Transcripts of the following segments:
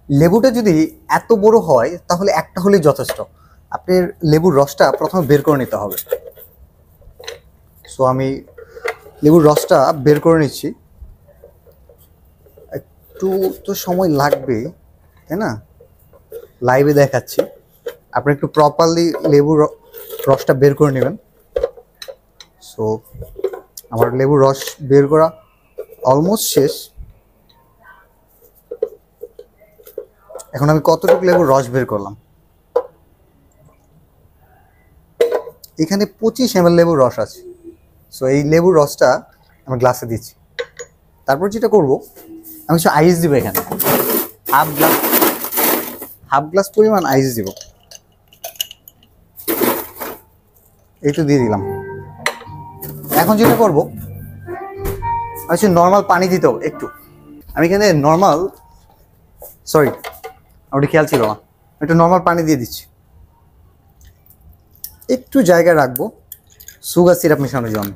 লেবুটা যদি এত বড় হয় তাহলে একটা হলেই যথেষ্ট। আপনার লেবুর রসটা প্রথমে বের করে নিতে হবে। সো আমি লেবুর রসটা বের করে নিচ্ছি। একটু তো সময় লাগবে, তাই না? লাইভে দেখাচ্ছি, আপনি একটু প্রপারলি লেবুর রসটা বের করে নেবেন। সো আমার লেবুর রস বের করা অলমোস্ট শেষ। এখন আমি কতটুকু লেবুর রস বের করলাম? এখানে 25 ml লেবুর রস আছে। সো এই লেবুর রসটা আমি গ্লাসে দিচ্ছি। তারপর যেটা করব, আমি কিছু আইস দিব এখানে। হাফ গ্লাস পরিমাণ আইস দিব। এই তো দিয়ে দিলাম। এখন যেটা করব, আমি নর্মাল পানি দিতে হবে একটু। আমি এখানে নর্মাল, সরি ওটা খেয়াল ছিল না, একটু নর্মাল পানি দিয়ে দিচ্ছি। একটু জায়গা রাখবো সুগার সিরাপ মেশানোর জন্য।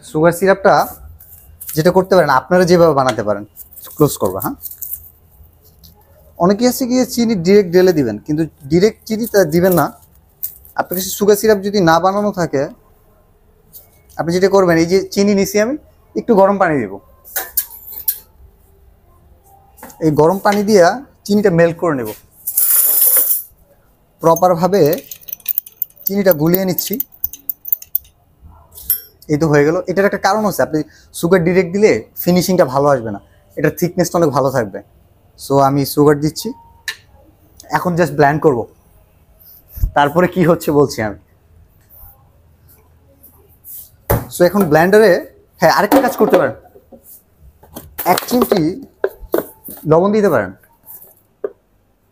সুগার সিরাপটা যেটা করতে পারেন, আপনারা যেভাবে বানাতে পারেন। ক্লোজ করবো, হ্যাঁ। অনেকে আছে গিয়ে চিনি ডিরেক্ট ঢেলে দিবেন, কিন্তু ডিরেক্ট চিনি তা দিবেন না। আপনার কাছে সুগার সিরাপ যদি না বানানো থাকে, আপনি যেটা করবেন, এই যে চিনি নিছি আমি, একটু গরম পানি দেব। এই গরম পানি দিয়া চিনিটা মেল্ট করে নেব। প্রপারভাবে চিনিটা গুলিয়ে নিচ্ছি। এই তো হয়ে গেল। এটার একটা কারণ আছে, আপনি সুগার ডিরেক্ট দিলে ফিনিশিংটা ভালো আসবে না, এটার থিকনেসটা অনেক ভালো থাকবে। সো আমি সুগার দিচ্ছি। এখন জাস্ট ব্লেন্ড করব, তারপরে কি হচ্ছে বলছি আমি। সো এখন ব্লেন্ডারে, হ্যাঁ আরেকটা কাজ করতে পারেন, 1 চিমটি লবণ দিতে পারেন।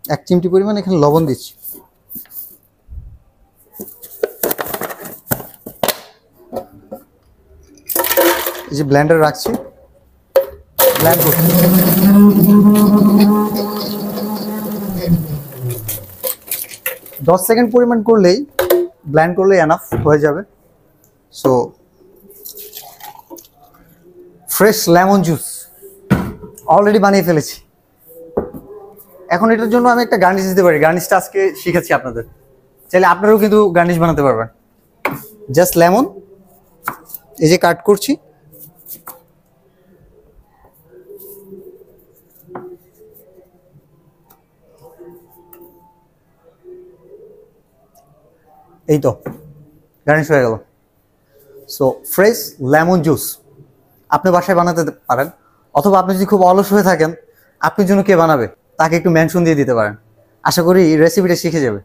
1 চিমটি পরিমাণ এখানে লবণ দিচ্ছি। এই যে ব্লেন্ডার রাখছি, ব্লেন্ড করছি। 10 সেকেন্ড পরিমাণ করলেই, ব্লেন্ড করলেই এনাফ হয়ে যাবে। So fresh lemon juice already বানিয়ে ফেলেছি। এখন এটার জন্য আমি একটা গার্নিশ দিতে পারি। গার্নিশটা আজকে শিখাচ্ছি আপনাদের, চাইলে আপনারাও কিন্তু গার্নিশ বানাতে পারবেন। জাস্ট লেমন এই যে কাট করছি, এই তো গার্নিশ হয়ে গেল। সো ফ্রেশ লেমন জুস আপনি বাসায় বানাতে পারেন, অথবা আপনি যদি খুব অলস হয়ে থাকেন, আপনার জন্য কে বানাবে তাকে একটু মেনশন দিয়ে দিতে পারেন। আশা করি রেসিপিটা শিখে যাবে।